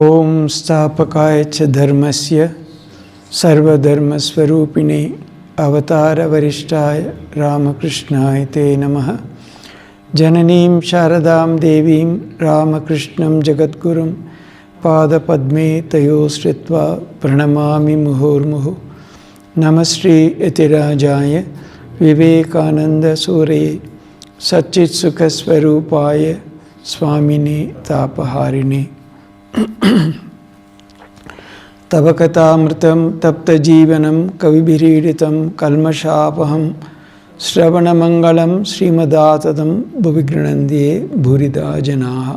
ओम स्थापकाय च धर्मस्य सर्वधर्मस्वरूपिणे अवतार वरिष्ठाय रामकृष्णाय ते नमः। जननीं शारदां देवीं रामकृष्णं जगद्गुरुं पादपद्मे तयोः श्रित्वा प्रणमामि मुहुर्मुहुः। नमः श्री यतिराजाय विवेकानन्दसूरये सच्चित्सुखस्वरूपाय स्वामिने तापहारिणे। तव कथामृतं तप्तजीवनं कविभिरीडितं कल्मषापहं श्रवणमङ्गलं श्रीमदाततं भुवि गृह्णन्ति भूरिदा जनाः।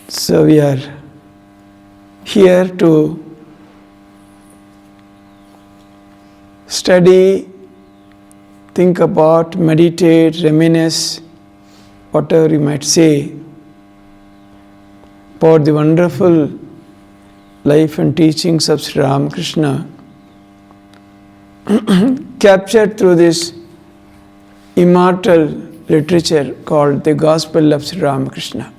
So we are here to study, think about, meditate, reminisce, whatever you might say, about the wonderful life and teachings of Sri Ramakrishna captured through this immortal literature called the Gospel of Sri Ramakrishna.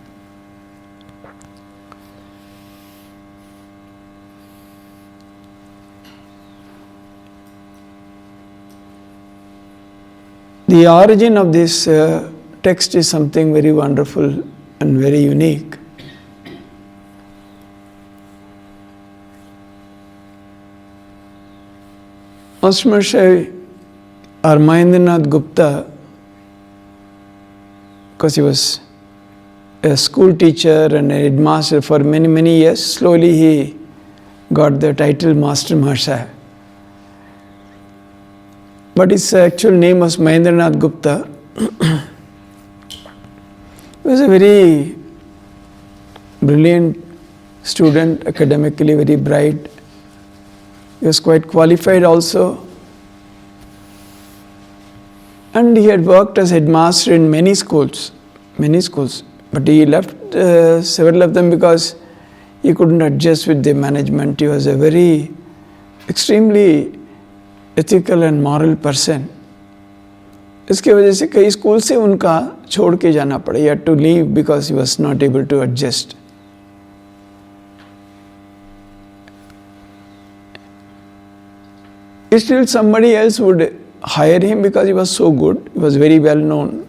The origin of this text is something very wonderful and very unique. Master Mahendranath Gupta, because he was a school teacher and a headmaster for many years, slowly he got the title Master Maharshaya. But his actual name was Mahendranath Gupta. He was a very brilliant student, academically very bright. He was quite qualified also. And he had worked as headmaster in many schools. But he left several of them because he couldn't adjust with the management. He was a very extremely ethical and moral person. इसके वजह से कई school से उनका छोड़ के जाना पड़ा. He had to leave because he was not able to adjust. Still somebody else would hire him because he was so good. He was very well known.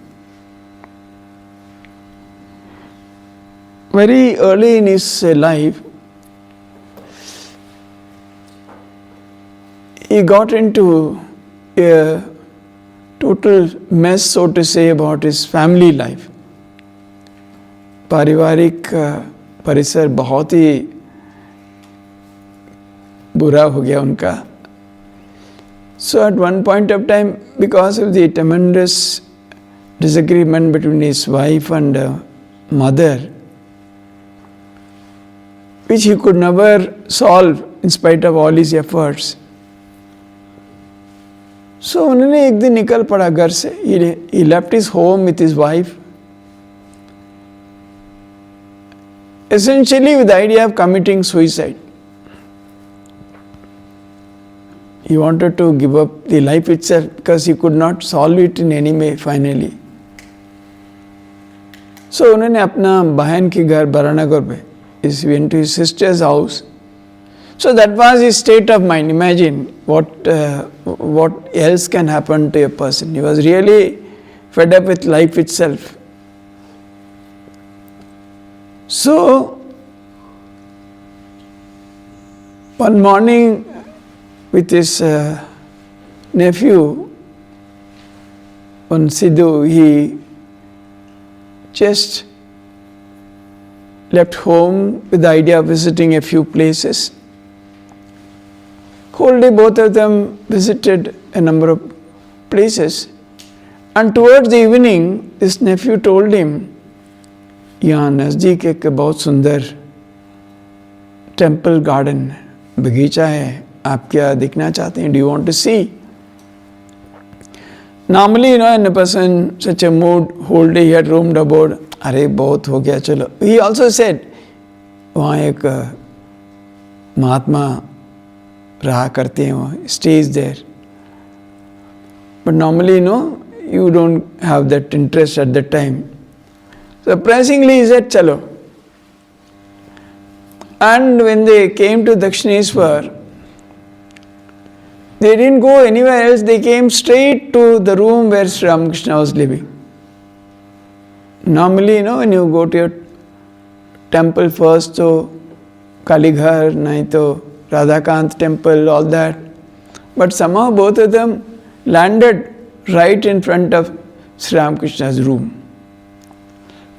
Very early in his life, he got into a total mess, so to say, about his family life. पारिवारिक परिसर बहुत ही बुरा हो गया उनका. So at one point of time, because of the tremendous disagreement between his wife and mother, which he could never solve in spite of all his efforts, so उन्होंने एक दिन निकल पड़ा घर से. He left his home with his wife, essentially with the idea of committing suicide. He wanted to give up the life itself because he could not solve it in any way finally. So उन्होंने अपना बहन के घर बरानगर पे, he went to his sister's house. So that was his state of mind. Imagine what else can happen to a person. He was really fed up with life itself. So one morning with his nephew, on Sidhu, he just left home with the idea of visiting a few places. Whole day both of them visited a number of places, and towards the evening his nephew told him, यहाँ नज़दीक एक बहुत सुंदर temple garden बगीचा है, आप क्या देखना चाहते हैं? Do you want to see? Normally, in a person such a mood, whole day he had roamed about, अरे बहुत हो गया चलो. He also said, वहाँ एक महात्मा रहा करते हैं, वहाँ stays there. But normally, you don't have that interest at that time. Surprisingly, he said, Chalo. And when they came to Dakshineshwar, they didn't go anywhere else, they came straight to the room where Sri Ramakrishna was living. Normally, when you go to your temple first, so Kalighar, nahi to Radhakant temple, all that. But somehow both of them landed right in front of Sri Ramakrishna's room.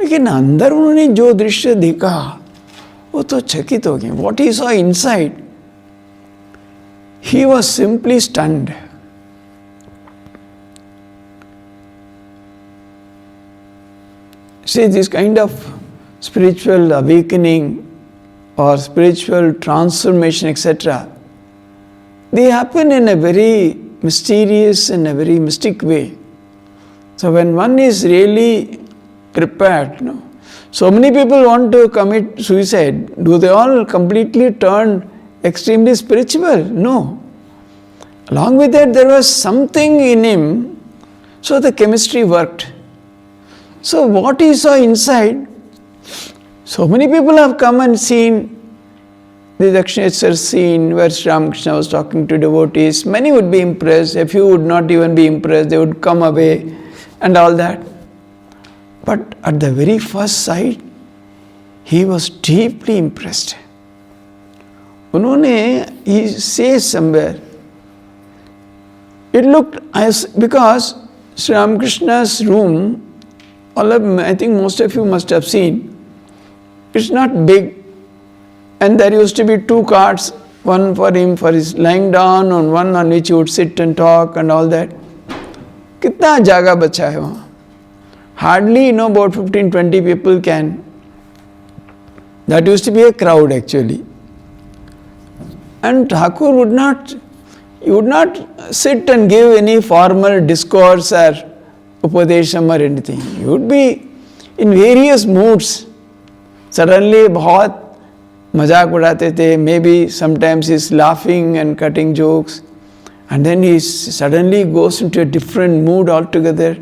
लेकिन अंदर उन्होंने जो दृश्य देखा वो तो चकित हो गए. What he saw inside, he was simply stunned. See, this kind of spiritual awakening or spiritual transformation, etc., they happen in a very mysterious and a very mystic way. So when one is really prepared, so many people want to commit suicide. Do they all completely turn extremely spiritual? No. Along with that, there was something in him, so the chemistry worked. So what he saw inside, so many people have come and seen the Dakshineshwar scene where Sri Ramakrishna was talking to devotees. Many would be impressed, a few would not even be impressed, they would come away and all that. But at the very first sight, he was deeply impressed. He says somewhere, it looked as, because Sri Ramakrishna's room, I think most of you must have seen, it's not big, and there used to be two carts, one for him for his lying down, and one on which he would sit and talk and all that. Kitna jaga bacha hai wahan? Hardly, about 15-20 people can. That used to be a crowd actually. And Thakur would not sit and give any formal discourse or upadesham or anything. He would be in various moods. Suddenly, बहुत मजाक उड़ाते थे. Maybe sometimes he's laughing and cutting jokes. And then he suddenly goes into a different mood altogether,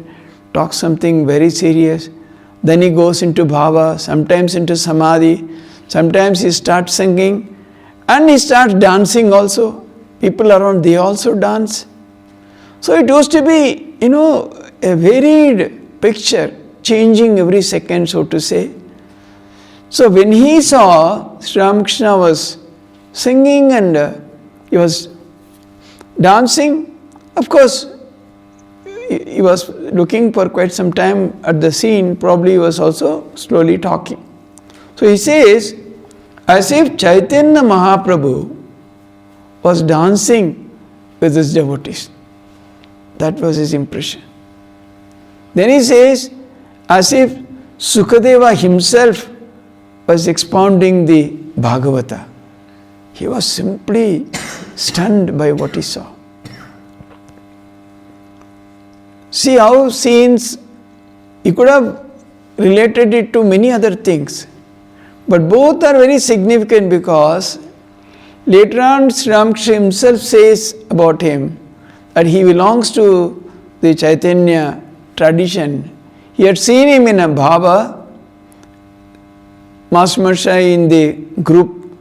talks something very serious. Then he goes into bhava, sometimes into samadhi. Sometimes he starts singing and he starts dancing also. People around, they also dance. So it used to be, a varied picture, changing every second, so to say. So when he saw Sri Ramakrishna was singing and he was dancing, of course, he was looking for quite some time at the scene, probably he was also slowly talking. So he says, as if Chaitanya Mahaprabhu was dancing with his devotees. That was his impression. Then he says, as if Sukadeva himself was expounding the Bhagavata. He was simply stunned by what he saw. See how scenes, he could have related it to many other things, but both are very significant because later on Sri Ramakrishna himself says about him that he belongs to the Chaitanya tradition. He had seen him in a bhava, Master Maharshai in the group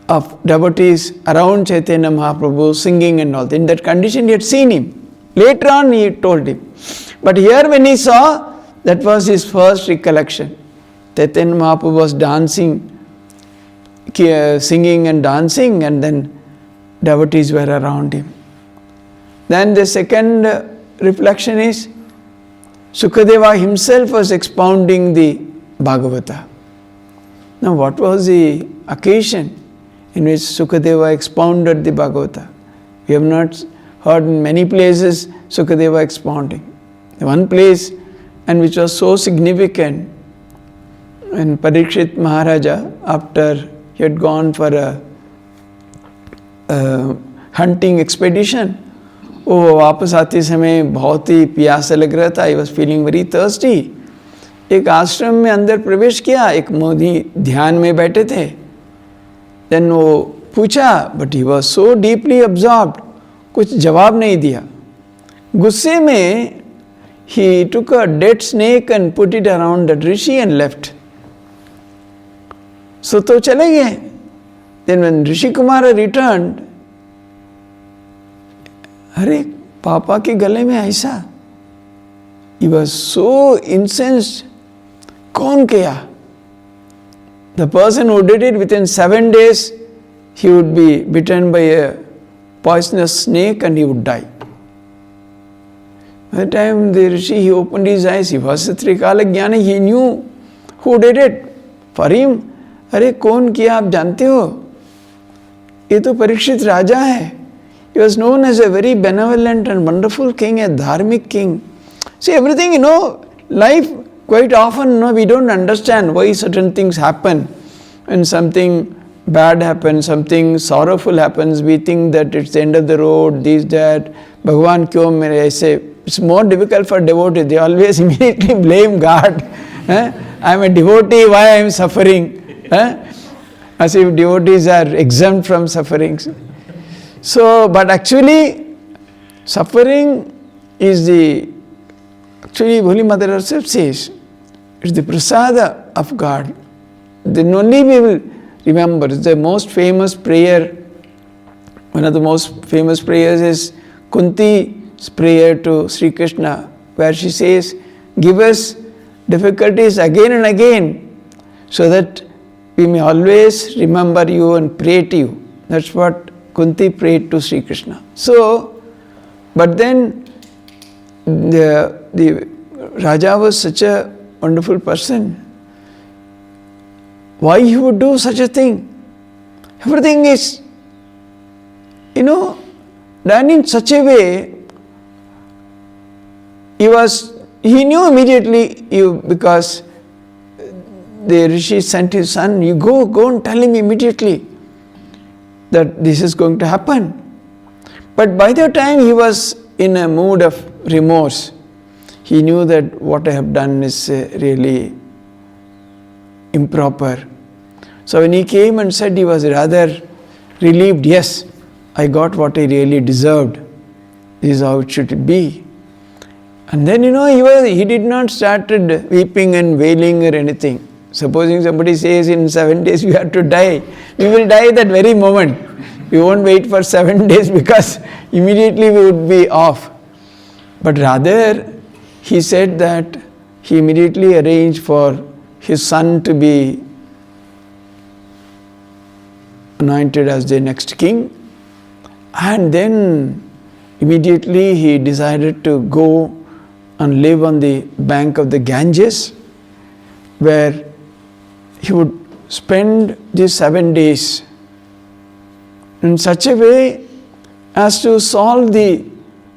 of devotees around Chaitanya Mahaprabhu singing and all. In that condition he had seen him. Later on he told him. But here when he saw, that was his first recollection. Chaitanya Mahaprabhu was dancing, singing and dancing, and then devotees were around him. Then the second reflection is, Sukadeva himself was expounding the Bhagavata. Now what was the occasion in which Sukadeva expounded the Bhagavata? We have not heard in many places Sukadeva expounding. The one place, and which was so significant, when Parikshit Maharaja, after he had gone for a hunting expedition, वो वापस आते समय बहुत ही प्यासा लग रहा था. He was feeling very thirsty. एक आश्रम में अंदर प्रवेश किया, एक मोदी ध्यान में बैठे थे. Then वो पूछा, but he was so deeply absorbed, कुछ जवाब नहीं दिया. गुस्से में he took a dead snake and put it around that rishi and left. So to chale gaye. Then when Rishi Kumara returned, अरे पापा के गले में ऐसा, he was so incensed. कौन किया? The person who did it, within 7 days, he would be bitten by a poisonous snake and he would die. By the time the Rishi, he opened his eyes, he was a Trikala Jnani, he knew who did it. For him, अरे कौन किया आप जानते हो? ये तो परीक्षित राजा है. He was known as a very benevolent and wonderful king, a dharmic king. See, everything, life, quite often, we don't understand why certain things happen. When something bad happens, something sorrowful happens, we think that it's the end of the road, this, that. Bhagavan kyun mere aise? It's more difficult for devotees. They always immediately blame God. I am a devotee, why I am suffering? As if devotees are exempt from sufferings. So, but actually, suffering is actually Holy Mother herself says, it's the prasada of God. Then only we will remember. It's the most famous prayer. One of the most famous prayers is Kunti's prayer to Sri Krishna, where she says, give us difficulties again and again, so that we may always remember you and pray to you. That's what Kunti prayed to Sri Krishna. So, but then the Raja was such a wonderful person. Why he would do such a thing? Everything is, done in such a way. He knew immediately, because the Rishi sent his son, you go and tell him immediately that this is going to happen. But by the time he was in a mood of remorse, he knew that what I have done is really improper. So when he came and said, he was rather relieved, yes, I got what I really deserved. This is how it should be. And then, he did not started weeping and wailing or anything. Supposing somebody says in 7 days we have to die, we will die that very moment. We won't wait for 7 days because immediately we would be off. But rather, he said that he immediately arranged for his son to be anointed as the next king. And then immediately he decided to go and live on the bank of the Ganges, where he would spend these 7 days in such a way as to solve the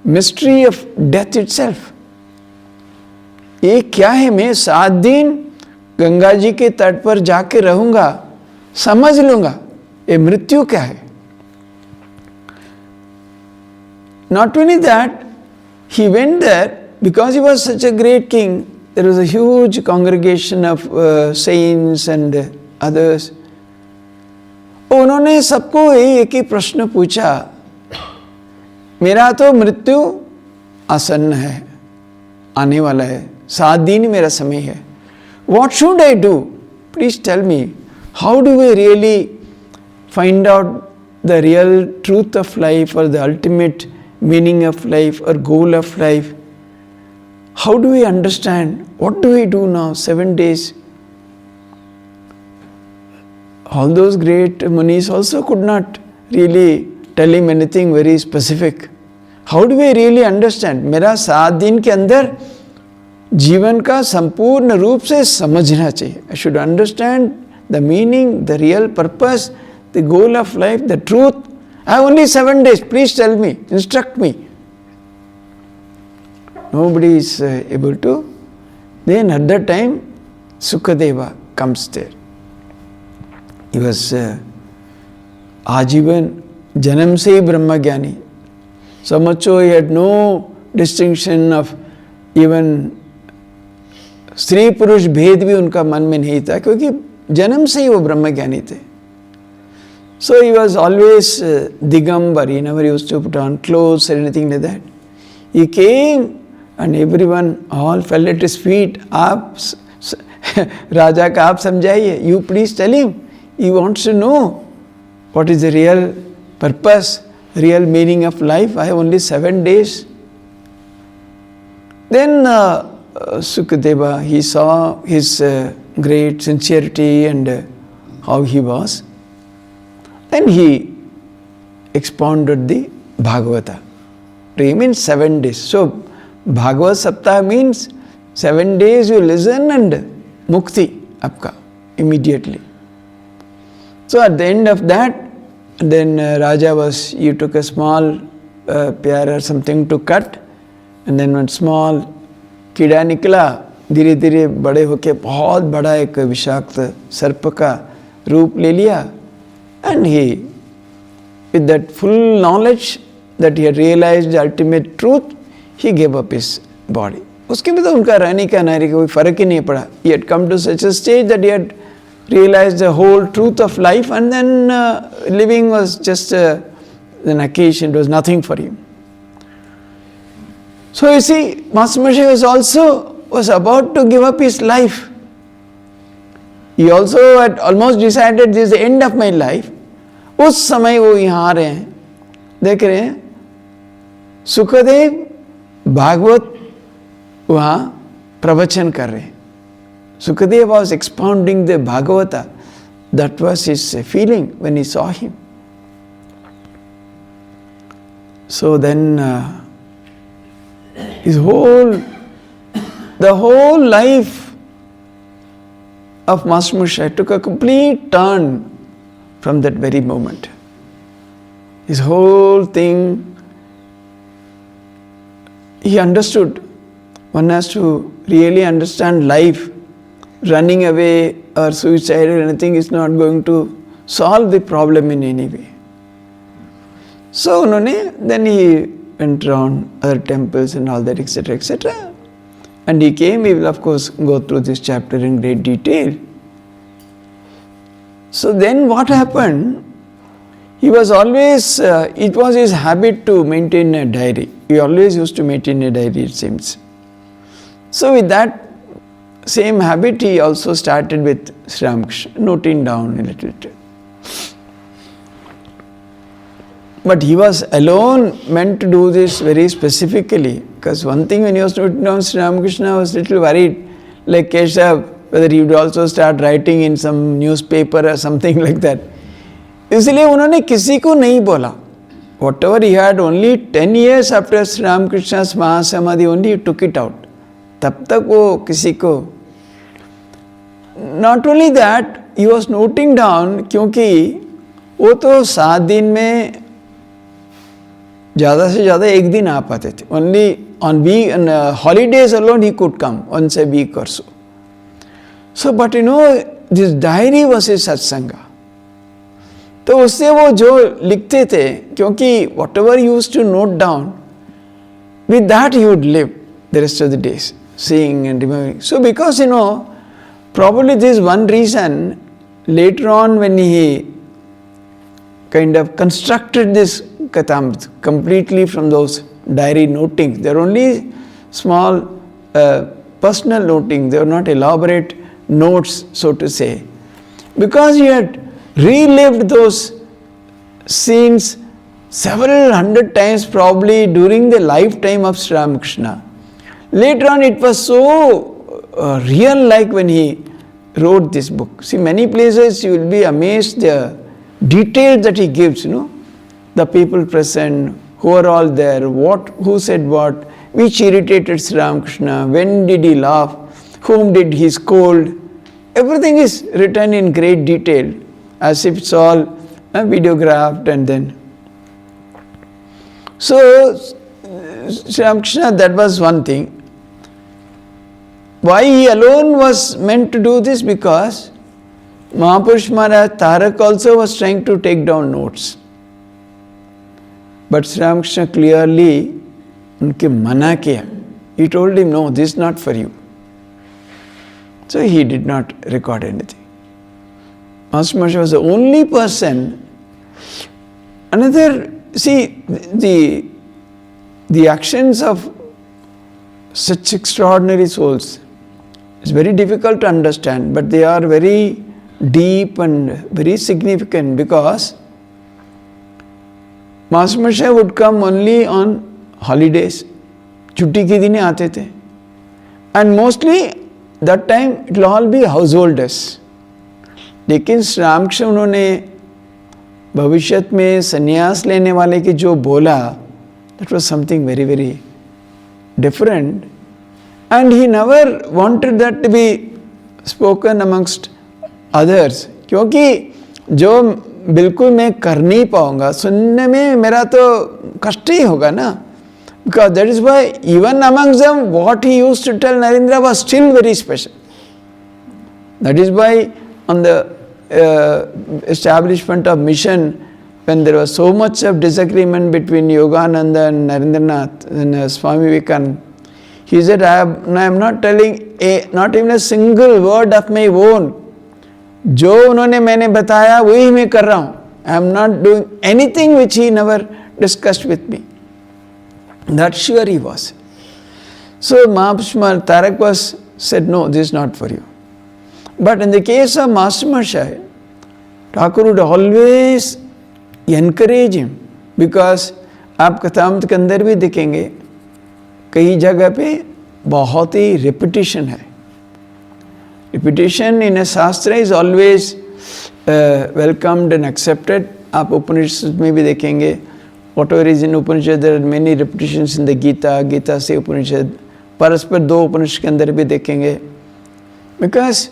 mystery of death itself. ये क्या है, मैं 7 दिन गंगा जी के तट पर जाके रहूंगा, समझ लूंगा ये मृत्यु क्या है. Not only that, he went there because he was such a great king. There was a huge congregation of saints and others. उन्होंने सबको एक ही प्रश्न पूछा, मेरा तो मृत्यु आसन्न है, आने वाला है, 7 दिन मेरा समय है. What should I do? Please tell me. How do we really find out the real truth of life or the ultimate meaning of life or goal of life? How do we understand? What do we do now? 7 days. All those great munis also could not really tell him anything very specific. How do we really understand? मेरा 7 दिन के अंदर जीवन का संपूर्ण रूप से समझना चाहिए. I should understand the meaning, the real purpose, the goal of life, the truth. I have only 7 days. Please tell me, instruct me. Nobody is able to. Then at that time, Sukadeva comes there. He was Ajivan, Janam se Brahmagyani. So much so he had no distinction of even स्त्री पुरुष भेद भी उनका मन में नहीं था, क्योंकि जन्म से ही वो ब्रह्मज्ञानी थे. So he was always digambar. He never used to put on clothes or anything like that. He came and everyone all fell at his feet. Raja ka aap samjhaiye, you please tell him. He wants to know what is the real purpose, real meaning of life. I have only 7 days. Then Sukadeva, he saw his great sincerity and how he was. Then he expounded the Bhagavata. To him in 7 days. So Bhagavad Saptah means 7 days you listen and mukti apka immediately. So at the end of that, then Raja he took a small pear or something to cut, and then one small कीड़ा निकला, धीरे धीरे बड़े होके बहुत बड़ा एक विषाक्त सर्प का रूप ले लिया, and he, with that full knowledge that he had realized the ultimate truth, he gave up his body. उसके बाद उनका रहने का नारी का कोई फर्क ही नहीं पड़ा. He had come to such a stage that he had realized the whole truth of life, and then living was just an occasion, it was nothing for him. So you see, Master Moshe was about to give up his life. He also had almost decided this is the end of my life. उस समय वो यहाँ आ रहे हैं, देख रहे हैं, सुखदेव भागवत वहाँ प्रवचन कर रहे हैं. Sukadeva was expounding the Bhagavata. That was his feeling when he saw him. So then the whole life of Master Moshe took a complete turn from that very moment. His whole thing, he understood. One has to really understand life. Running away or suicide or anything is not going to solve the problem in any way. So then he went around other temples and all that, etc., etc. And he came, we will of course go through this chapter in great detail. So then what happened? He was always, it was his habit to maintain a diary. He always used to maintain a diary, it seems. So with that same habit, he also started with Sri Ramakrishna, noting down a little bit. But he was alone meant to do this very specifically, because one thing when he was noting down Sri Ramakrishna, was a little worried, like Keshav, whether he would also start writing in some newspaper or something like that. इसलिए उन्होंने किसी को नहीं बोला. Whatever he had, only 10 years after Sri Ramakrishna's Mahasamadhi, only he took it out. तब तक वो किसी को. Not only that, he was noting down, क्योंकि वो तो 7 दिन में ज़्यादा से ज़्यादा 1 दिन आ पाते थे. Only on holidays alone he could come once a week or so. So, but this diary was his satsanga. तो उससे वो जो लिखते थे, क्योंकि whatever he used to note down, with that he would live the rest of the days, seeing and remembering. So because probably this is one reason, later on when he kind of constructed this Katamrit completely from those diary notings, they are only small personal notings, they are not elaborate notes, so to say. Because he had relived those scenes several hundred times probably during the lifetime of Sri Ramakrishna. Later on it was so real, like when he wrote this book. See, many places you will be amazed the details that he gives, the people present, who are all there, who said what, which irritated Sri Ramakrishna, when did he laugh, whom did he scold. Everything is written in great detail, as if it's all videographed and then. So, Sri Ramakrishna, that was one thing. Why he alone was meant to do this? Because Mahapurush Maharaj Tarak also was trying to take down notes. But Sri Ramakrishna clearly उनके मना किया. He told him, no, this is not for you. So he did not record anything. Master Moshe was the only person. Another, see, the actions of such extraordinary souls. It's very difficult to understand, but they are very deep and very significant because Master Moshe would come only on holidays. छुट्टी के दिन आते थे. And mostly that time it will all be householders. लेकिन श्री रामकृष्ण उन्होंने भविष्य में संन्यास लेने वाले की जो बोला, that was something very very different, and he never wanted that to be spoken amongst others. क्योंकि जो बिल्कुल मैं कर नहीं पाऊंगा, सुनने में मेरा तो कष्ट ही होगा ना. Because that is why even amongst them what he used to tell Narendra was still very special. That is why on the establishment of mission, when there was so much of disagreement between Yogananda and Narendranath and Swami Vivekananda, he said, I am not telling not even a single word of my own. जो उन्होंने मैंने बताया वही मैं कर रहा हूँ. I am not doing anything which he never discussed with me. That sure he was. So Mahapurush Tarak was said, no, this is not for you. But in the case of Master Moshe, Thakur would always encourage him, because आप कथामृत के अंदर भी देखेंगे कई जगह पे बहुत ही repetition है. Repetition in a शास्त्र is always welcomed and accepted. आप उपनिषद में भी देखेंगे, whatever is in Upanishad, there are many repetitions in the Gita, Gita से Upanishad, परस्पर दो उपनिषद के अंदर भी देखेंगे. Because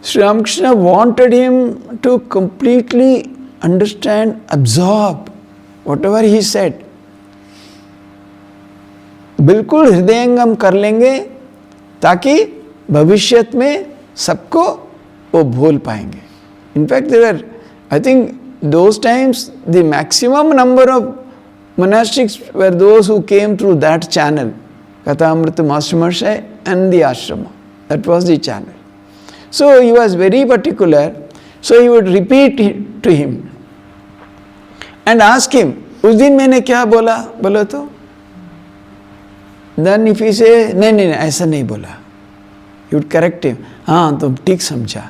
Sri Ramakrishna wanted him to completely understand, absorb whatever he said. बिल्कुल हृदयंगम कर लेंगे ताकि भविष्य में सबको वो भूल पाएंगे. In fact, there were, I think, those times the maximum number of monastics were those who came through that channel, Kathamrita, Master Moshe and the ashrama. That was the channel. So he was very particular. So he would repeat it to him and ask him, उस दिन मैंने क्या बोला, बोलो तो. Then if he say, नहीं ऐसा नहीं बोला, he would correct him. हाँ तुम ठीक समझा,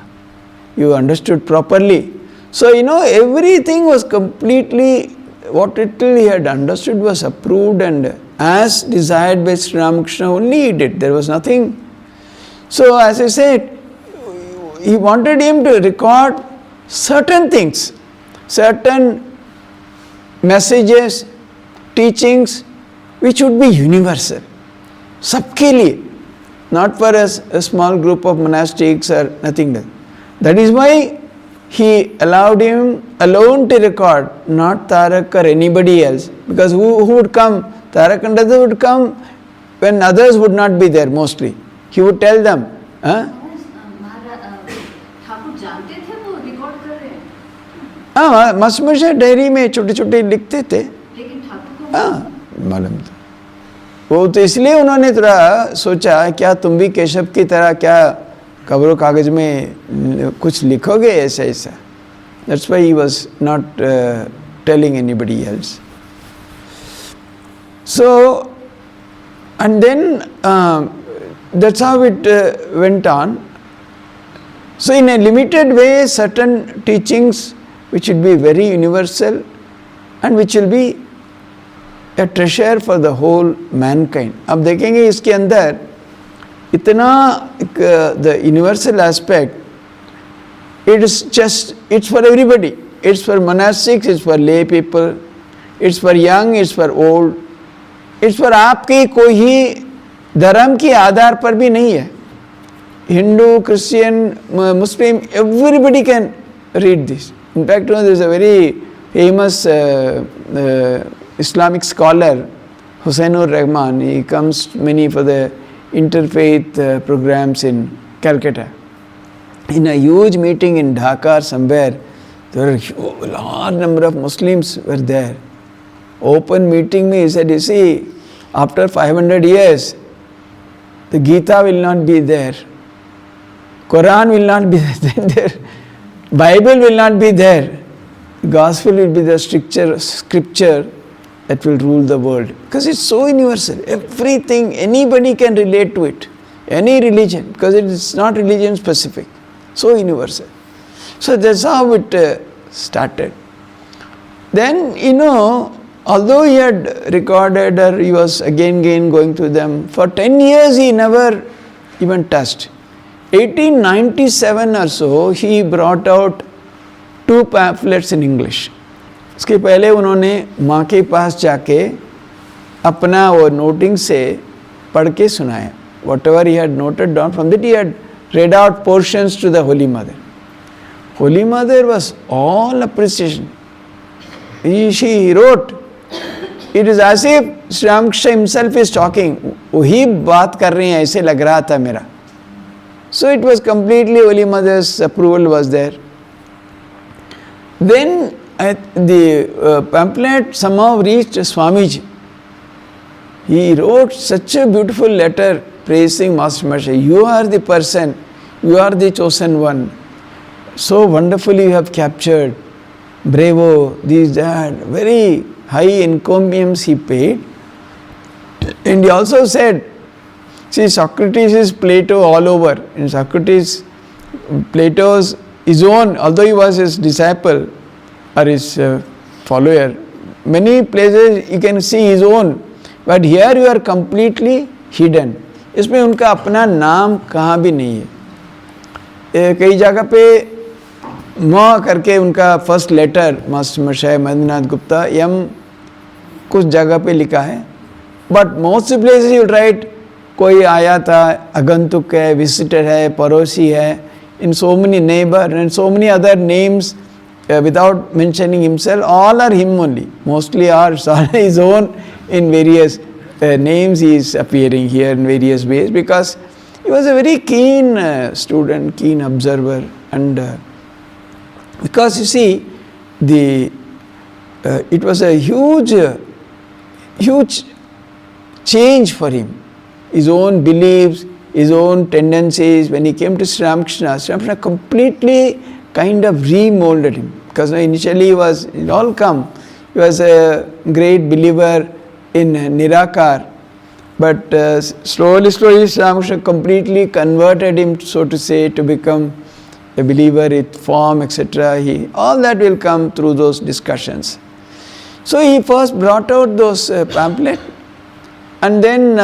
you understood properly. So everything was completely, what little he had understood was approved and as desired by Sri Ramakrishna only he did. There was nothing. So as I said, he wanted him to record certain things, certain messages, teachings which would be universal, सबके लिए, not for a small group of monastics or nothing. That is why he allowed him alone to record, not Tarak or anybody else. Because who would come? Tarak and others would come when others would not be there mostly. He would tell them. हाँ, मसमशे diary में छोटे छोटे लिखते थे. हाँ, मालूम था. वो तो इसलिए उन्होंने थोड़ा सोचा क्या तुम भी केशव की तरह क्या कब्रों कागज में कुछ लिखोगे ऐसा ऐसा. That's why he was not telling anybody else. So, and then that's how it went on. So in a limited way, certain teachings which will be very universal and which will be a treasure for the whole mankind. अब देखेंगे इसके अंदर इतना the universal aspect, it's for everybody. It's for monastics, it's for lay people, it's for young, it's for old, it's for आपके कोई ही धर्म के आधार पर भी नहीं है. Hindu, Christian, Muslim, everybody can read this. In fact, there is a very famous Islamic scholar, Husainur Rahman. He comes many for the interfaith programs in Calcutta. In a huge meeting in Dhaka or somewhere, there were a large number of Muslims were there. Open meeting me, he said, you see, after 500 years, the Gita will not be there. Quran will not be there. Bible will not be there. The Gospel will be the scripture that will rule the world. Because it's so universal. Everything, anybody can relate to it. Any religion, because it is not religion specific. So universal. So that's how it started. Then, although he had recorded or he was again going through them, for 10 years he never even touched. 1897 or so, he brought out 2 pamphlets in English. उसके पहले उन्होंने माँ के पास जाके अपना वो noting से पढ़ के सुनाया. Whatever he had noted down, from that he had read out portions to the Holy Mother. Holy Mother was all appreciation. She wrote, it is as if Sri Ramakrishna himself is talking. वही बात कर रही हैं ऐसे लग रहा था मेरा. So it was completely Holy Mother's approval was there. Then the pamphlet somehow reached Swamiji. He wrote such a beautiful letter praising Master Maharshi. You are the person, you are the chosen one. So wonderfully you have captured. Bravo, these, that. Very high encomiums he paid. And he also said, see, Socrates is Plato all over. In Socrates, Plato's his own, although he was his disciple or his follower, many places you can see his own. But here you are completely hidden. इसमें उनका अपना नाम कहाँ भी नहीं है. कई जगह पे म करके उनका first letter master Mashai Mahendranath Gupta M कुछ जगह पे लिखा है. But most places you write कोई आया था, आगंतुक है, विजिटर है, पड़ोसी है, in so many neighbour and so many other names without mentioning himself, all are him only. Mostly are his own in various names he is appearing here in various ways, because he was a very keen student, keen observer, and because you see it was a huge change for him. His own beliefs, his own tendencies. When he came to Sri Ramakrishna completely kind of remolded him, because initially he was, it all come, he was a great believer in Nirakar, but slowly Sri Ramakrishna completely converted him, so to say, to become a believer with form, etc. All that will come through those discussions. So he first brought out those pamphlets, and then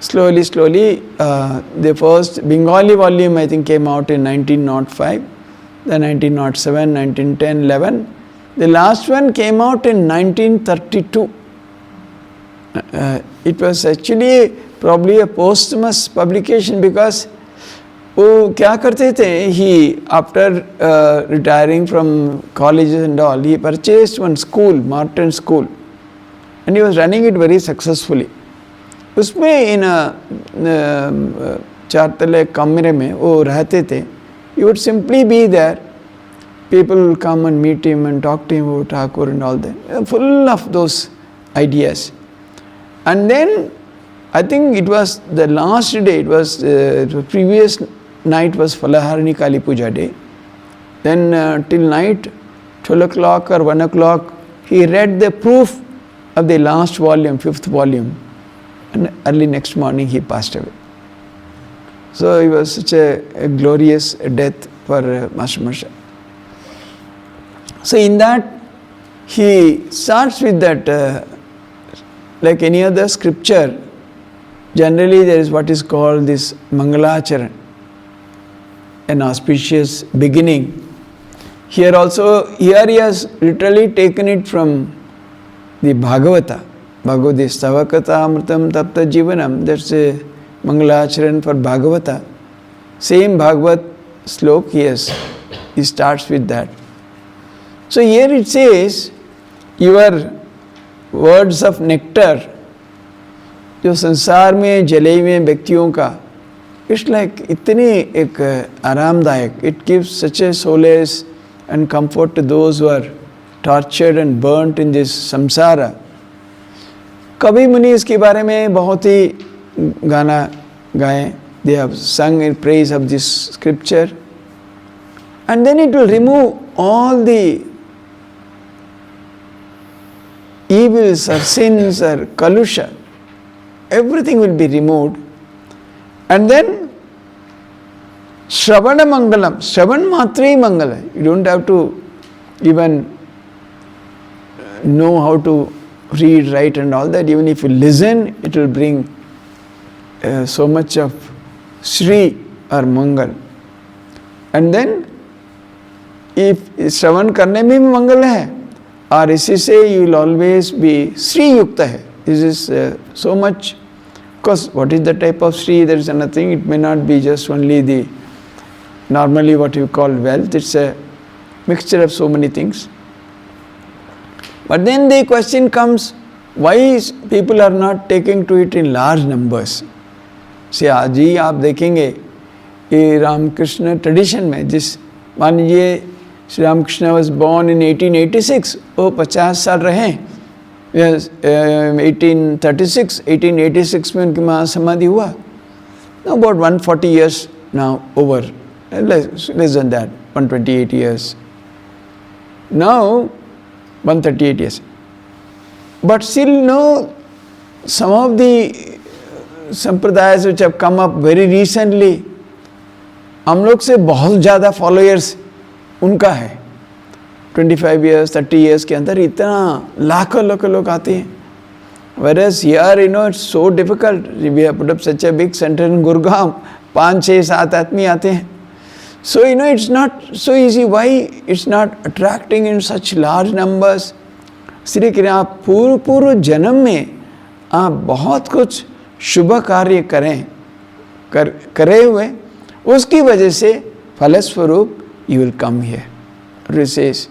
slowly the first Bengali volume I think came out in 1905. The 1907, 1910, 11. The last one came out in 1932. It was actually probably a posthumous publication, because वो क्या करते थे, he after retiring from colleges and all, he purchased one school, Martin School, and he was running it very successfully. उसमें इन चार तले कमरे में वो रहते थे. He would simply be there. People will come and meet him and talk to him about Thakur and all that. Full of those ideas. And then I think it was the last day, it was the previous night was Falaharani Kali Puja day. Then till night, 12 o'clock or 1 o'clock, he read the proof of the last volume, 5th volume. And early next morning he passed away. So it was such a glorious death for Master Maharshi. So in that, he starts with that, like any other scripture, generally there is what is called this Mangalacharan, an auspicious beginning. Here also, here he has literally taken it from the Bhagavata. Bhagavati Stavakata Amritam Tapta Jivanam, that's a Mangalacharan for Bhagavata. Same Bhagavat slok he starts with that. So here it says, your words of nectar, जो संसार में जले हुए व्यक्तियों का, it's like इतनी एक आरामदायक, it gives such a solace and comfort to those who are tortured and burnt in this samsara. कवि मुनि इसके बारे में बहुत ही गाना गाए. They have sung in praise of this scripture, and then it will remove all the evils or sins or kalusha, everything will be removed. And then Shravana Mangalam, Shravan Matre Mangala. You don't have to even know how to read, write and all that. Even if you listen, it will bring so much of Shri or Mangal. And then if Shravan karne mein bhi Mangal hai, और इसी से you will always be Sri Yukta hai. This is so much, because what is the type of Sri? There is nothing, it may not be just only the normally what you call wealth, it's a mixture of so many things. But then the question comes, why people are not taking to it in large numbers? See, आज ही आप देखेंगे ये Ramakrishna tradition में, जिस मान लीजिए Shri Ramakrishna was born in 1886, वो 50 साल रहे, 1836 में उनकी महासमाधि हुआ. Now about 140 years now over, less than that, 128 years. Now 138 years. But still no, some of the sampradayas which have come up very recently, हम लोग से बहुत ज़्यादा फॉलोअर्स उनका है. 25 years, 30 years के अंदर इतना लाखों लोग आते हैं. Whereas here, it's so difficult. We have put up such a big center in Gurgaon, 5, 6, 7 आदमी आते हैं. So, it's not so easy. Why it's not attracting in such large numbers? इसलिए कि आप पूर्व जन्म में आप बहुत कुछ शुभ कार्य करे हुए, उसकी वजह से फलस्वरूप you will come here. It says,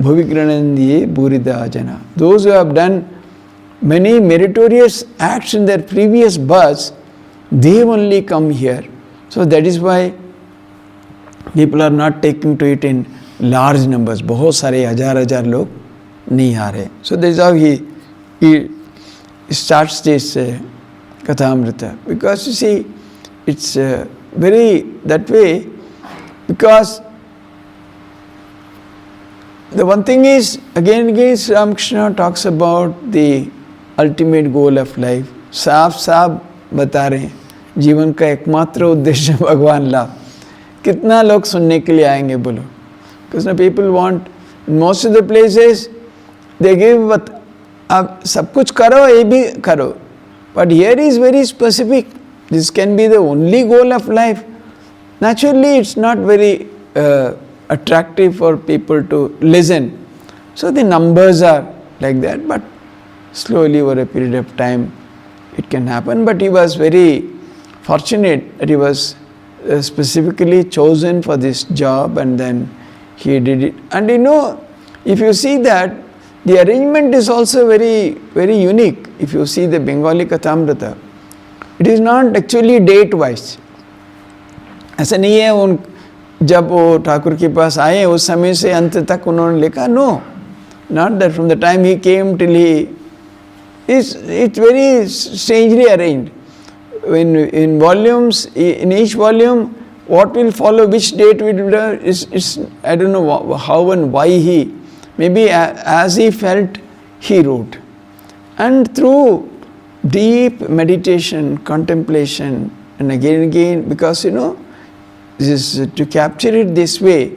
Bhuvikranandiye Burida Jana. Those who have done many meritorious acts in their previous births, they only come here. So that is why people are not taking to it in large numbers. बहुत सारे हजार लोग नहीं आ रहे. So that is how he starts this Kathamrita. Because you see, it's very that way, because the one thing is, again Ramakrishna talks about the ultimate goal of life. साफ बता रहे हैं, जीवन का एकमात्र उद्देश्य भगवान लाभ. कितना लोग सुनने के लिए आएंगे बोलो? Because people want, in most of the places they give what, आप सब कुछ करो, ये भी करो. But here is very specific. This can be the only goal of life. Naturally, it's not very attractive for people to listen. So the numbers are like that, but slowly over a period of time it can happen. But he was very fortunate that he was specifically chosen for this job, and then he did it. And if you see that, the arrangement is also very, very unique. If you see the Bengali Kathamrita, it is not actually date wise. ऐसा नहीं है जब वो ठाकुर के पास आए उस समय से अंत तक उन्होंने लिखा. No, not that from the time he came till it's very strangely arranged. In volumes, in each volume, what will follow, which date will be, is I don't know how and why he, maybe as he felt, he wrote. And through deep meditation, contemplation, and again, because this is, to capture it this way,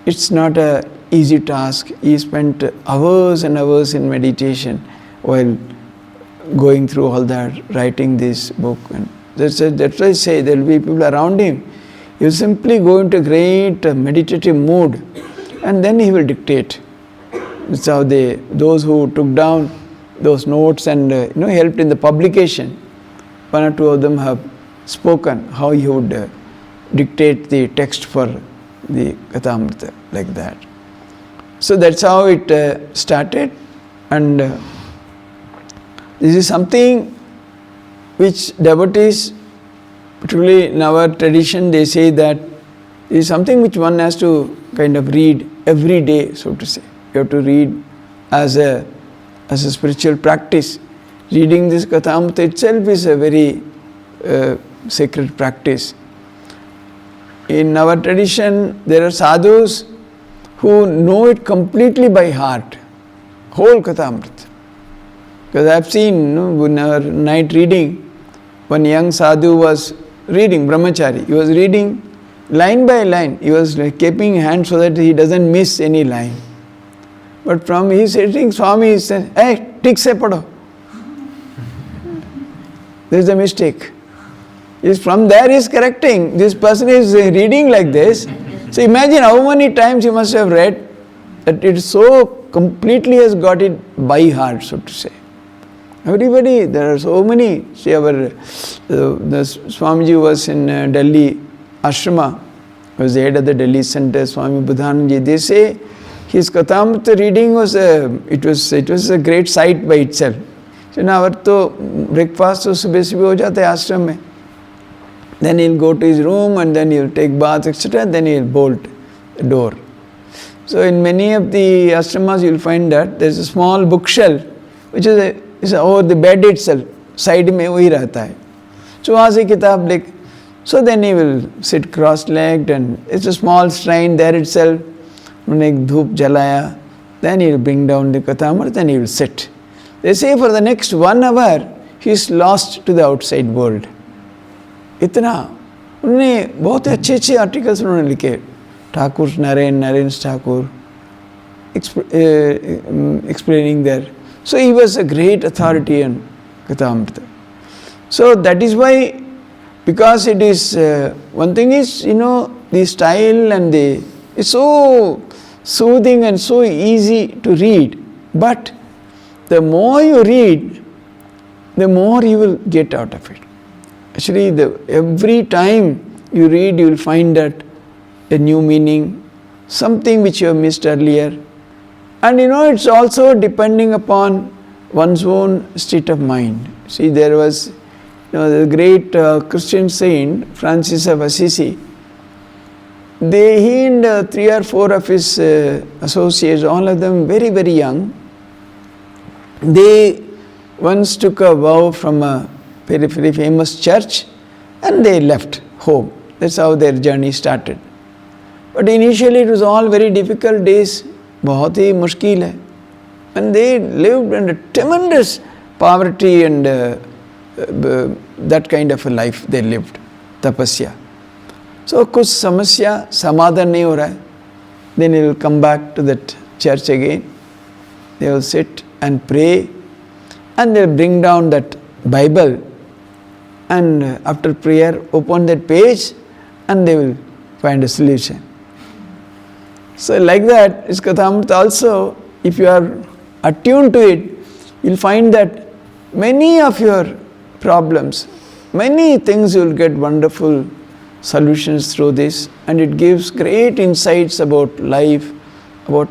it's not a easy task. He spent hours and hours in meditation while going through all that, writing this book. And that's why I say there will be people around him. He will simply go into great meditative mood, and then he will dictate. That's how those who took down those notes and helped in the publication, one or two of them have spoken how he would dictate the text for the Kathamrita, like that. So that's how it started, and this is something which devotees, particularly in our tradition, they say that it is something which one has to kind of read every day, so to say. You have to read as a spiritual practice. Reading this Kathamrita itself is a very sacred practice. In our tradition, there are sadhus who know it completely by heart, whole Kathamrita. Because I have seen in our night reading, one young sadhu was reading, brahmachari. He was reading line by line. He was keeping hands so that he doesn't miss any line. But from his sitting, Swami said, "Hey, tik se padho." This is a mistake. From there he is correcting. This person is reading like this. So imagine how many times he must have read that it so completely has got it by heart, so to say. Everybody, there are so many. See, the Swamiji was in Delhi Ashrama, was the head of the Delhi Center, Swami Budhananji. They say his Kathamrita reading was a great sight by itself. So now our to breakfast so subah ho jata hai ashram mein. Then he'll go to his room and then he'll take bath, etc. Then he'll bolt the door. So in many of the ashramas you'll find that there's a small bookshelf which is over the bed itself. Side mein wahi rehta hai. So wahan se kitab like. So then he will sit cross-legged and it's a small shrine there itself. Unhone ek dhoop jalaya. Then he will bring down the Kathamrita and he will sit. They say for the next 1 hour he is lost to the outside world. इतना उन्होंने बहुत अच्छे अच्छे articles उन्होंने लिखे Thakur Naren Thakur explaining there. So he was a great authority on Kathamrita. So that is why, because it is one thing is the style and it's so soothing and so easy to read, but the more you read, the more you will get out of it. Actually, every time you read, you will find that a new meaning, something which you have missed earlier. And it's also depending upon one's own state of mind. See, there was the great Christian saint, Francis of Assisi. He and 3 or 4 of his associates, all of them very, very young, they once took a vow from a very, very famous church and they left home. That's how their journey started. But initially it was all very difficult days, बहुत ही मुश्किल है. And they lived under tremendous poverty and that kind of a life they lived, tapasya. So कुछ समस्या समाधान नहीं हो रहा है. Then they will come back to that church again. They will sit and pray and they will bring down that Bible. And after prayer, open that page and they will find a solution. So like that, is Kathamrita also, if you are attuned to it, you'll find that many of your problems, many things you will get wonderful solutions through this, and it gives great insights about life, about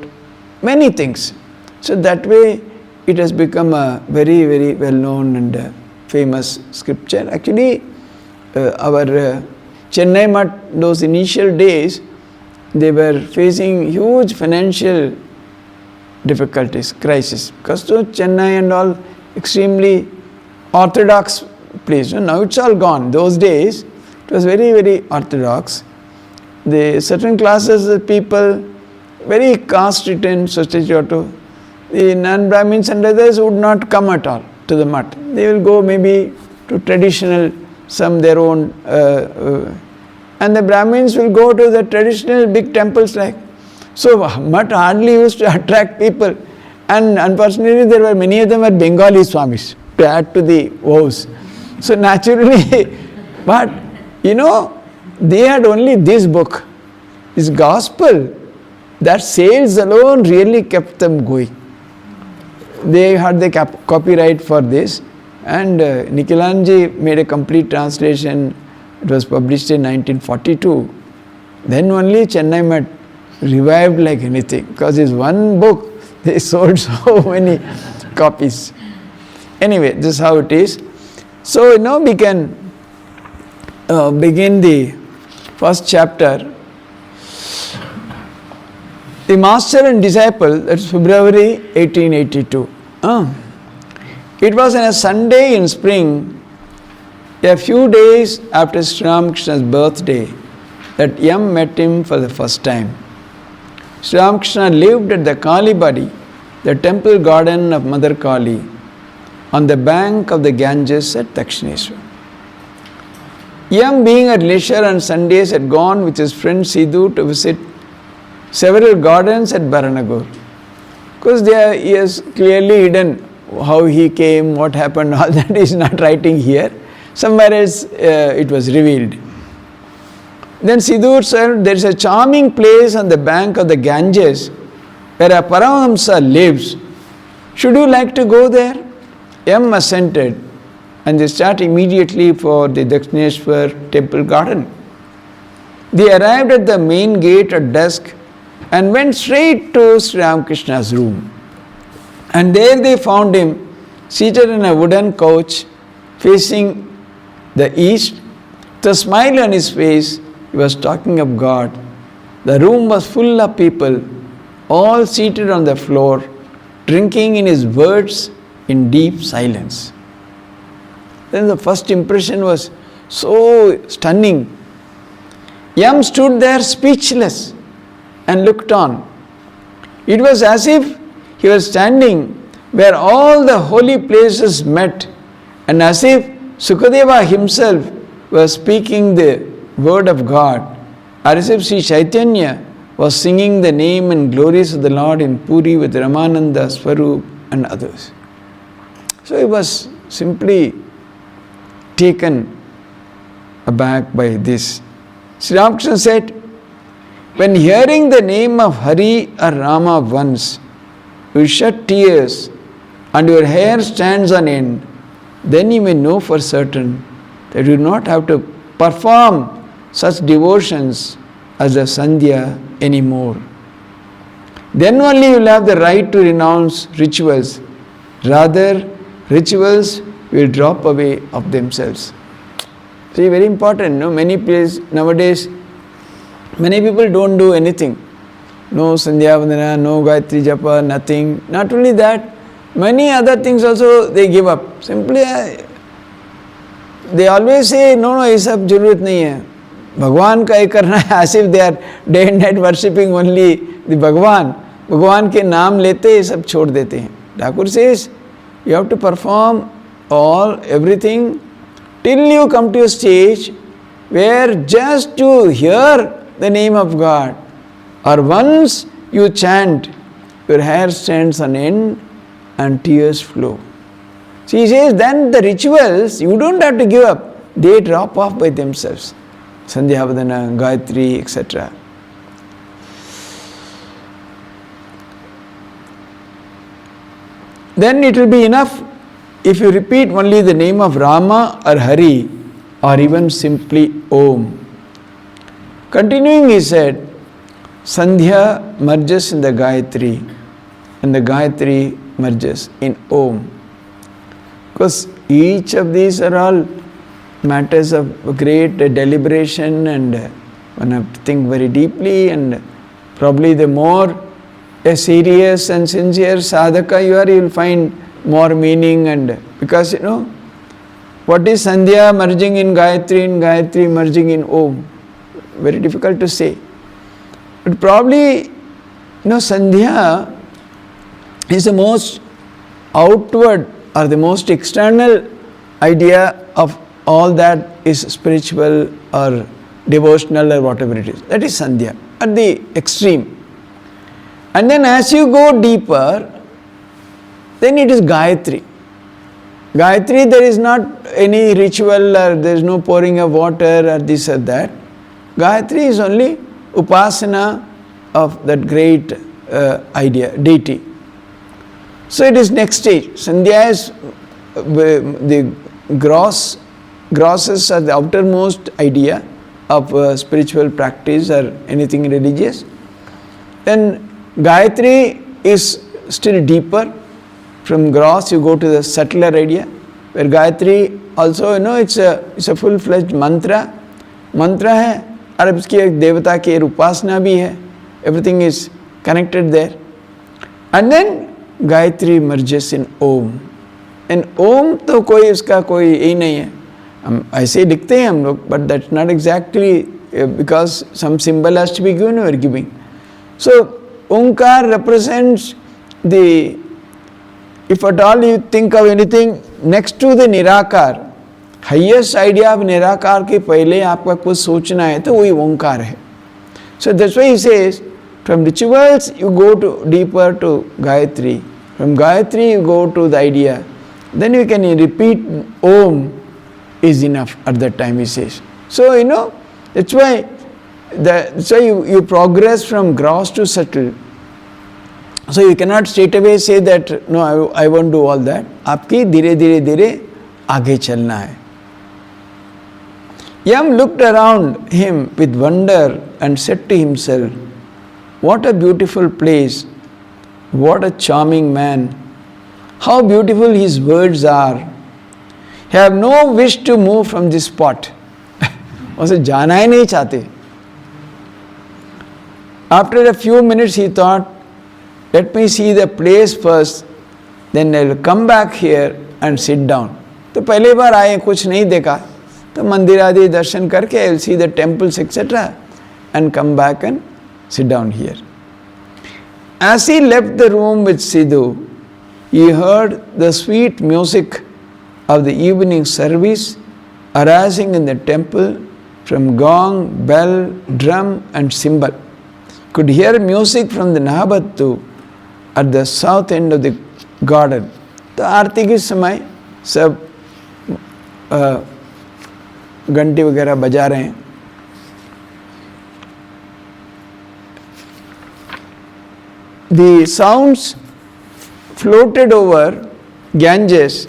many things. So that way it has become a very, very well known and famous scripture. Actually, our Chennai Mutt, those initial days, they were facing huge financial difficulties, crisis. Because Chennai and all extremely orthodox place. Now it's all gone. Those days, it was very, very orthodox. The certain classes of people, very caste-ridden society, the non-Brahmins and others would not come at all to the mutt. They will go maybe to traditional, some their own, and the Brahmins will go to the traditional big temples like. So mutt hardly used to attract people, and unfortunately there were many of them were Bengali Swamis to add to the vows. So naturally, but they had only this book, this gospel. That sales alone really kept them going. They had the copyright for this, and Nikhilanji made a complete translation. It was published in 1942. Then only Chennai Mutt revived like anything, because this one book, they sold so many copies. Anyway, this is how it is. So now we can begin the first chapter. The Master and Disciple, that's February 1882. It was on a Sunday in spring, a few days after Sri Ramakrishna's birthday, that Yam met him for the first time. Sri Ramakrishna lived at the Kalibadi, the temple garden of Mother Kali on the bank of the Ganges at Dakshineswar. Yam, being at leisure on Sundays, had gone with his friend Sidhu to visit several gardens at Baranagur. Because there he has clearly hidden how he came, what happened, all that is not writing here. Somewhere else it was revealed. Then Sidhu said, there is a charming place on the bank of the Ganges where a Paramahamsa lives. Should you like to go there? M assented, and they start immediately for the Dakshineswar temple garden. They arrived at the main gate at dusk and went straight to Sri Ramakrishna's room. And there they found him seated in a wooden couch facing the east. With a smile on his face, he was talking of God. The room was full of people, all seated on the floor, drinking in his words in deep silence. Then the first impression was so stunning. Yam stood there speechless and looked on. It was as if he was standing where all the holy places met, and as if Sukadeva himself was speaking the word of God, or as if Sri Chaitanya was singing the name and glories of the Lord in Puri with Ramananda, Swarup and others. So he was simply taken aback by this. Sri Ramakrishna said, when hearing the name of Hari or Rama once, you shed tears and your hair stands on end, then you may know for certain that you do not have to perform such devotions as the Sandhya anymore. Then only you will have the right to renounce rituals. Rather, rituals will drop away of themselves. See, very important. No, many places nowadays, many people don't do anything. No Sandhya Vandana, no Gayatri Japa, nothing. Not only that, many other things also they give up. Simply, they always say, no, ये सब जरूरत नहीं है. भगवान का ये करना है, as if they are day and night worshipping only the भगवान. भगवान के नाम लेते ये सब छोड़ देते हैं. Thakur says, you have to perform everything till you come to a stage where just to hear the name of God, or once you chant, your hair stands on end and tears flow. So he says, then the rituals, you don't have to give up. They drop off by themselves. Sandhya Vadana, Gayatri, etc. Then it will be enough if you repeat only the name of Rama or Hari, or even simply Om. Continuing, he said, Sandhya merges in the Gayatri, and the Gayatri merges in Om. Because each of these are all matters of great deliberation, and one have to think very deeply, and probably the more a serious and sincere sadhaka you are, you will find more meaning. And because what is Sandhya merging in Gayatri merging in Om? Very difficult to say. But probably, Sandhya is the most outward or the most external idea of all that is spiritual or devotional or whatever it is. That is Sandhya at the extreme. And then as you go deeper, then it is Gayatri. Gayatri, there is not any ritual, or there is no pouring of water or this or that. Gayatri is only upasana of that great idea, deity. So it is next stage. Sandhya is the grosses or the outermost idea of spiritual practice or anything religious. Then Gayatri is still deeper. From gross you go to the subtler idea, where Gayatri also, it's a full-fledged mantra. Mantra है, और उसकी एक देवता की उपासना भी है. Everything is connected there. And then Gayatri merges in Om. And Om तो कोई उसका कोई यही नहीं है. हम ऐसे ही लिखते हैं हम लोग, but that's not exactly because some symbol has to be given, we are giving. So Omkar represents if at all you think of anything next to the Nirakar, highest idea of Nirakar के पहले आपका कुछ सोचना है तो वही ओंकार है. So that's why he says, from rituals you go to deeper to Gayatri. From Gayatri you go to the idea. Then you can repeat Om is enough at that time, he says. So that's why you progress from gross to subtle. So you cannot straight away say that no, I won't do all that. आपकी धीरे धीरे धीरे आगे चलना है. Yam looked around him with wonder and said to himself, what a beautiful place, what a charming man, how beautiful his words are. I have no wish to move from this spot. उसे जाना ही नहीं चाहते. After a few minutes he thought, let me see the place first, then I will come back here and sit down. तो पहले बार आए कुछ नहीं देखा तो मंदिर आदि दर्शन करके I will see the temples etc. and come back and sit down here. As he left the room with Sidhu, he heard the sweet music of the evening service arising in the temple from gong, bell, drum and cymbal. Could hear music from the Nahabattu at the south end of the garden. तो आरती के समय सब घंटी वगैरह बजा रहे हैं. The sounds floated over Ganges,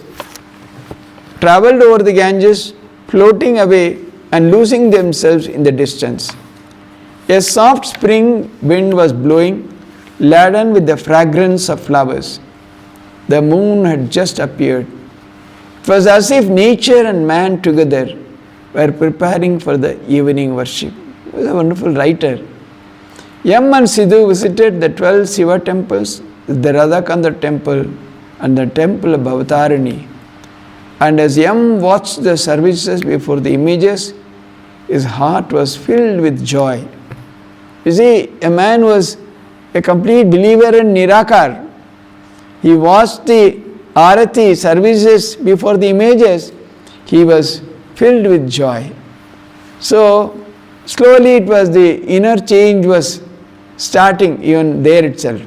traveled over the Ganges, floating away and losing themselves in the distance. A soft spring wind was blowing, laden with the fragrance of flowers. The moon had just appeared. It was as if nature and man together were preparing for the evening worship. He was a wonderful writer. Yam and Sidhu visited the 12 Shiva temples, the Radhakanda temple and the temple of Bhavatarini. And as Yam watched the services before the images, his heart was filled with joy. You see, a man was a complete believer in Nirakar. He watched the Arati services before the images. He was filled with joy. So, slowly it was the inner change was starting even there itself.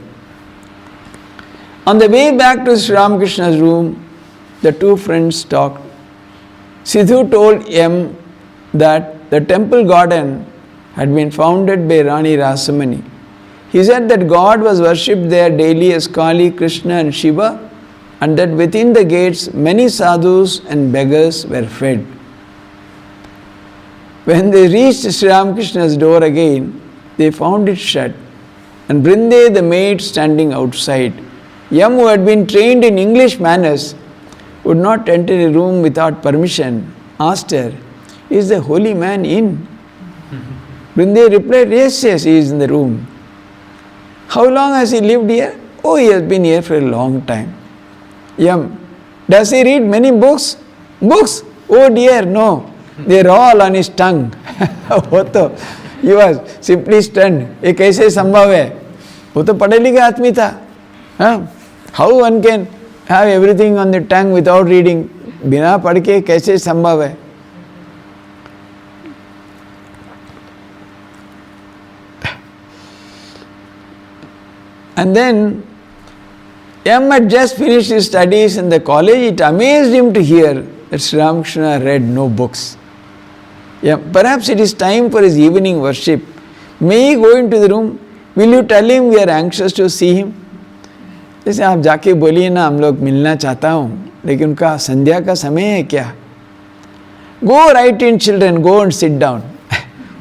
On the way back to Sri Ramakrishna's room, the two friends talked. Sidhu told M that the temple garden had been founded by Rani Rasamani. He said that God was worshipped there daily as Kali, Krishna and Shiva, and that within the gates many sadhus and beggars were fed. When they reached Sri Ramakrishna's door again, they found it shut, and Brinde, the maid, standing outside. Yam, who had been trained in English manners, would not enter a room without permission, asked her, is the holy man in? Brinde replied, yes, he is in the room. How long has he lived here? Oh, he has been here for a long time. Yam, does he read many books? Books? Oh dear, no. They are all on his tongue. He was simply stunned. ये कैसे संभव है? वो तो पढ़े लिखे आदमी था. How one can have everything on the tongue without reading? बिना पढ़ के कैसे संभव है? And then M had just finished his studies in the college. It amazed him to hear that Sri Ramakrishna read no books. Yeah, perhaps it is time for his evening worship. May he go into the room? Will you tell him we are anxious to see him? जैसे आप जाके बोलिए ना हम लोग मिलना चाहता हूँ लेकिन उनका संध्या का समय है क्या? Go right in children, go and sit down.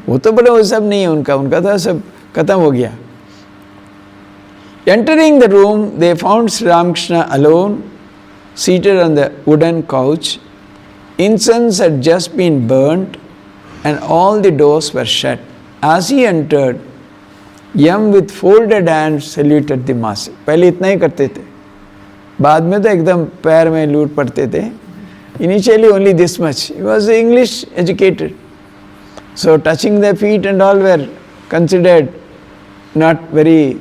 वो तो बोले वो सब नहीं है उनका तो सब खत्म हो गया. Entering the room, they found Sri Ramakrishna alone, seated on the wooden couch. Incense had just been burnt and all the doors were shut. As he entered, Yam with folded hands saluted the master. पहले इतना ही करते थे, बाद में तो एकदम पैर में लूट पड़ते थे. Initially only this much. He was English educated. So touching their feet and all were considered not very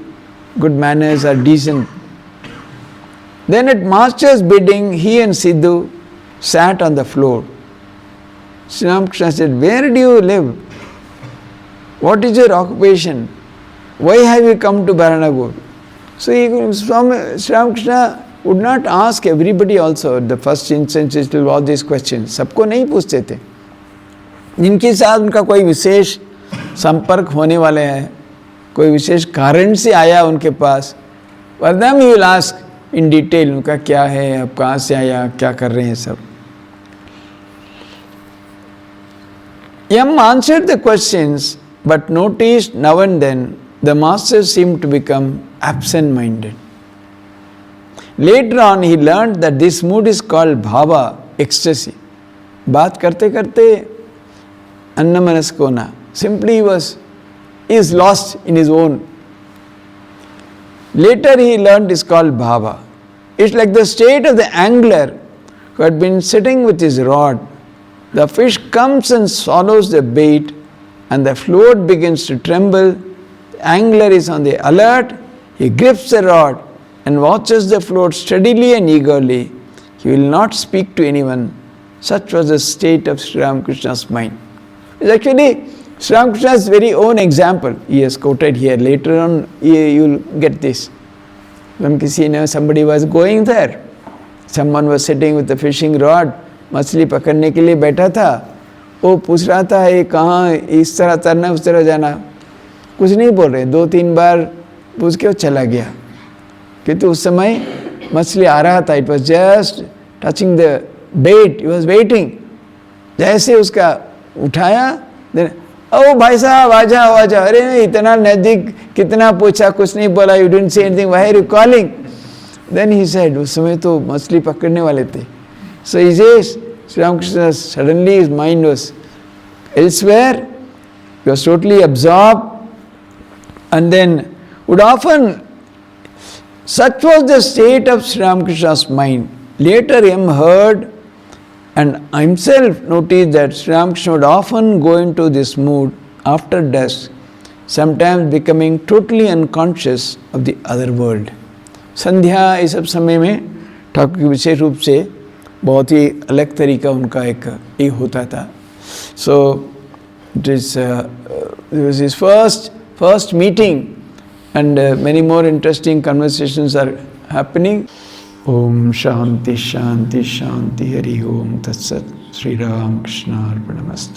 good manners or decent. Then at master's bidding, he and Sidhu sat on the floor. Sri Ramakrishna said, "Where do you live? What is your occupation? Why have you come to Baranagur?" So Sri Ramakrishna would not ask everybody also at the first instance to all these questions. सबको नहीं पूछते थे. जिनके साथ उनका कोई विशेष संपर्क होने वाले हैं, कोई विशेष कारण से आया उनके पास, for them he will ask in detail, उनका क्या है, अब कहाँ से आया, क्या कर रहे हैं सब. Yam answered the questions, but noticed now and then the master seemed to become absent-minded. Later on, he learned that this mood is called bhava, ecstasy. बात करते करते अन्नमनस्क होना. Simply he is lost in his own. Later he learned is called bhava. It's like the state of the angler who had been sitting with his rod. The fish comes and swallows the bait, and the float begins to tremble. The angler is on the alert. He grips the rod and watches the float steadily and eagerly. He will not speak to anyone. Such was the state of Sri Ramakrishna's mind. It's actually Sri Ramakrishna's very own example. He has quoted here. Later on, you will get this. When somebody was going there, someone was sitting with a fishing rod, मछली पकड़ने के लिए बैठा था. वो पूछ रहा था, ये कहाँ, इस तरह तरना, उस तरह जाना. कुछ नहीं बोल रहे. 2-3 बार पूछ के वो चला गया. क्योंकि उस समय मछली आ रहा था. It was just touching the bait. He was waiting. जैसे उसका उठाया, ओ भाई साहब आ जाओ आ जाओ. अरे इतना नज़दीक, कितना पूछा, कुछ नहीं बोला. You didn't say anything. Why are you calling? Then he said, उस समय तो मछली पकड़ने वाले थे. So he says, Sri Ramakrishna, suddenly his mind was elsewhere. He was totally absorbed. And then would often, such was the state of Sri Ramakrishna's mind. Later him heard and himself noticed that Sri Ramakrishna would often go into this mood after dusk, sometimes becoming totally unconscious of the other world. संध्या इस सब समय में ठाकुर की विशेष रूप से बहुत ही अलग तरीका उनका एक होता था. So it was his first meeting, and many more interesting conversations are happening. Om Shanti Shanti Shanti Hari Om Tat Sat. Sri Ramakrishna Arpanamastu.